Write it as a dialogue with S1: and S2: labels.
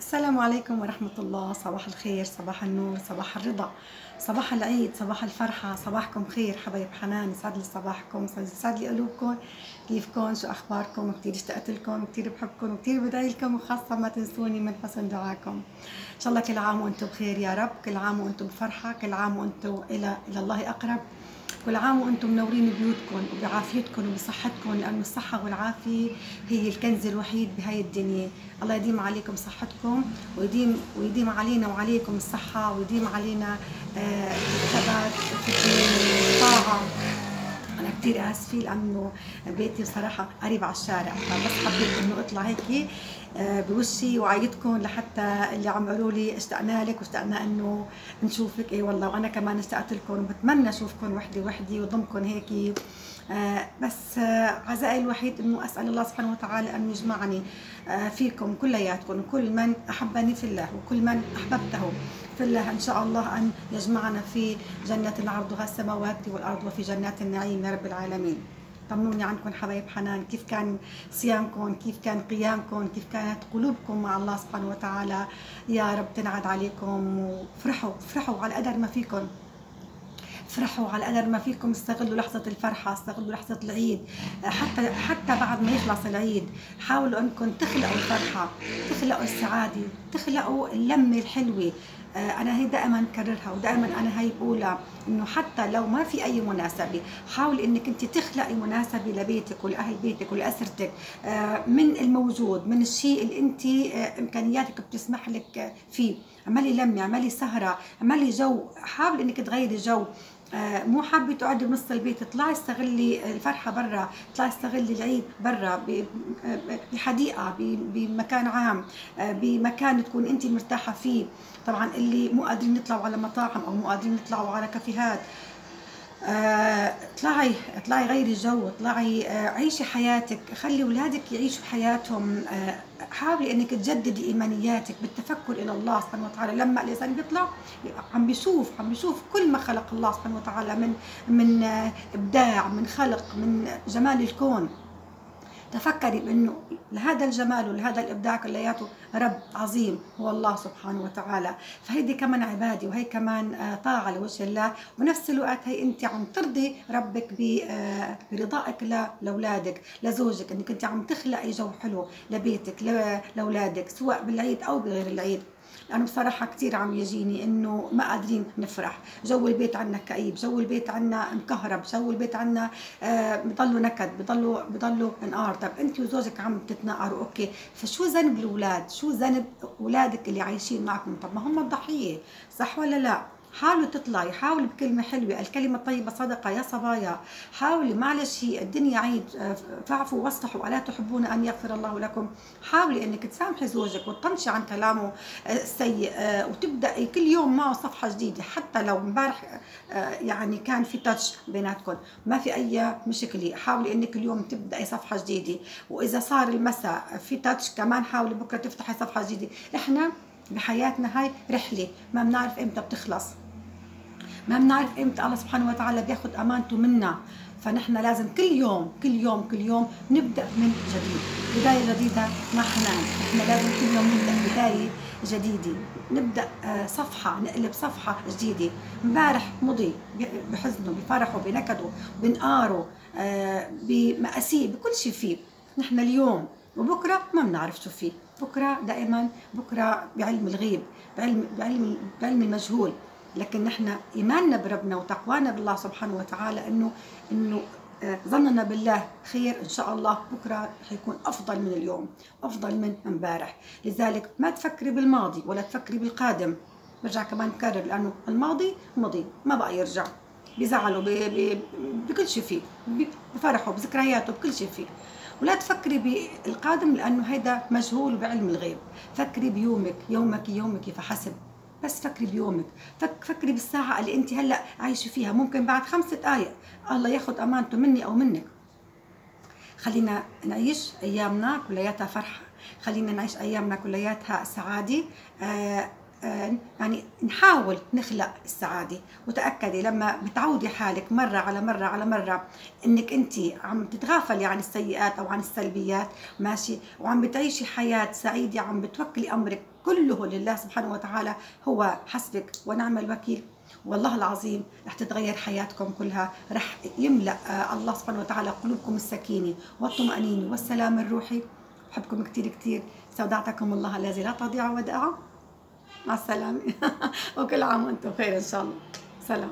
S1: السلام عليكم ورحمة الله. صباح الخير، صباح النور، صباح الرضا، صباح العيد، صباح الفرحة. صباحكم خير حبايب حنان، يسعد لي صباحكم، يسعد لي قلوبكم. كيفكم؟ شو أخباركم؟ كتير اشتقت لكم وكتير بحبكم وكتير بدعي لكم، وخاصة ما تنسوني من حسن دعاكم. إن شاء الله كل عام وأنتم بخير يا رب، كل عام وأنتم بفرحة، كل عام وأنتم إلى الله أقرب، كل عام وأنتم منورين بيوتكم وبعافيتكم وبصحتكم، لأنه الصحة والعافية هي الكنز الوحيد بهاي الدنيا. الله يديم عليكم صحتكم ويديم علينا وعليكم الصحة، ويديم علينا الثبات في الدين والطاعة. أنا كتير آسفة لأنه بيتي بصراحة قريب على الشارع، فبس حبيت إنه أطلع هيك بوشي وعيدكم، لحتى اللي عم يقولوا لي اشتقنا لك واشتقنا إنه نشوفك. إي والله وأنا كمان اشتقت لكم وبتمنى أشوفكم وحدي وحدي وضمكم هيك. بس عزائي الوحيد إنه أسأل الله سبحانه وتعالى أن يجمعني فيكم كلياتكم، وكل من أحبني في الله وكل من أحببته في الله، إن شاء الله أن يجمعنا في جنة عرضها السماوات والأرض وفي جنات النعيم يا رب العالمين. طمنوني عنكم حبايب حنان، كيف كان صيامكم؟ كيف كان قيامكم؟ كيف كانت قلوبكم مع الله سبحانه وتعالى؟ يا رب تنعد عليكم، وفرحوا على قدر ما فيكم، افرحوا على قدر ما فيكم، استغلوا لحظة الفرحة، استغلوا لحظة العيد. حتى بعد ما يخلص العيد حاولوا انكم تخلقوا الفرحة، تخلقوا السعادة، تخلقوا اللمة الحلوة. انا هي دائما كررها ودائما انا هي بقولها، انه حتى لو ما في اي مناسبة حاولي انك انت تخلقي مناسبة لبيتك ولاهل بيتك ولاسرتك، من الموجود، من الشيء اللي انت امكانياتك بتسمح لك فيه. اعملي لمة، اعملي سهرة، اعملي جو، حاولي انك تغيري جو. مو حابه تقعدي بنص البيت، اطلعي استغلي الفرحه برا، اطلعي استغلي العيد برا بحديقه، بمكان عام، بمكان تكون انت مرتاحه فيه. طبعا اللي مو قادرين يطلعوا على مطاعم او مو قادرين يطلعوا على كافيهات، اطلعي غيري جو، اطلعي عيشي حياتك، خلي اولادك يعيشوا حياتهم. حاولي انك تجددي ايمانياتك بالتفكر الى الله سبحانه وتعالى. لما الانسان بيطلع عم بيشوف كل ما خلق الله سبحانه وتعالى من ابداع، من خلق، من جمال الكون. تفكري بانه لهذا الجمال ولهذا الابداع كلياته رب عظيم هو الله سبحانه وتعالى. فهيدي كمان عباده، وهي كمان طاعه لوجه الله، وبنفس الوقت هي انت عم ترضي ربك برضائك لاولادك، لزوجك، انك انت عم تخلقي جو حلو لبيتك، لاولادك، سواء بالعيد او بغير العيد. لأنه بصراحة كتير عم يجيني إنه ما قادرين نفرح، جو البيت عنا كئيب، جو البيت عنا مكهرب، جو البيت عنا بضلوا نكد، بضلوا انقار. طب أنت وزوجك عم تتناقروا، أوكي، فشو ذنب الأولاد؟ شو ذنب أولادك اللي عايشين معكم؟ طب ما هم الضحية، صح ولا لا؟ حاولوا تطلعي، حاولوا بكلمة حلوة، الكلمة الطيبة صدقة يا صبايا. حاولي، معلش الدنيا عيد، فاعفوا واصلحوا ألا تحبون أن يغفر الله لكم. حاولي انك تسامحي زوجك وتطنشي عن كلامه السيء، وتبدأي كل يوم معه صفحة جديدة. حتى لو امبارح يعني كان في تاتش بيناتكم، ما في أي مشكلة، حاولي انك اليوم تبدأي صفحة جديدة. وإذا صار المساء في تاتش كمان، حاولي بكرة تفتحي صفحة جديدة. احنا بحياتنا هاي رحلة ما بنعرف امتى بتخلص، ما بنعرف امتى الله سبحانه وتعالى بياخد امانته منا. فنحن لازم كل يوم كل يوم كل يوم نبدا من جديد، بدايه جديده مع حنان. احنا لازم كل يوم نبدا بدايه جديده، نبدا صفحه، نقلب صفحه جديده. امبارح مضي بحزنه، بفرحه، بنكده، بنقاره، بمأسيه، بكل شيء فيه. نحن اليوم وبكره ما بنعرف شو فيه، بكره دائما بكره بعلم الغيب، بعلم المجهول. لكن نحن ايماننا بربنا وتقوانا بالله سبحانه وتعالى انه ظننا بالله خير، ان شاء الله بكره حيكون افضل من اليوم، افضل من امبارح. لذلك ما تفكري بالماضي ولا تفكري بالقادم. برجع كمان بكرر، لانه الماضي مضي ما بقى يرجع. بزعلوا بكل شيء فيه، بفرحوا بذكرياته، بكل شيء فيه. ولا تفكري بالقادم لانه هيدا مجهول بعلم الغيب. فكري بيومك، يومك فحسب. بس فكري بيومك، فكري بالساعة اللي انت هلا عايشة فيها. ممكن بعد 5 دقائق الله ياخذ امانته مني او منك. خلينا نعيش ايامنا كلياتها فرحة، خلينا نعيش ايامنا كلياتها سعادة. يعني نحاول نخلق السعادة. وتأكدي لما بتعودي حالك مرة على مرة على مرة انك انت عم تتغافلي عن السيئات او عن السلبيات، ماشي، وعم بتعيشي حياة سعيدة، عم بتوكلي امرك كله لله سبحانه وتعالى، هو حسبك ونعم الوكيل. والله العظيم رح تتغير حياتكم كلها، رح يملأ الله سبحانه وتعالى قلوبكم السكينة والطمأنينة والسلام الروحي. بحبكم كتير كتير، استودعتكم الله الذي لا تضيع ودائعه. مع السلامة. وكل عام وانتم بخير ان شاء الله. سلام.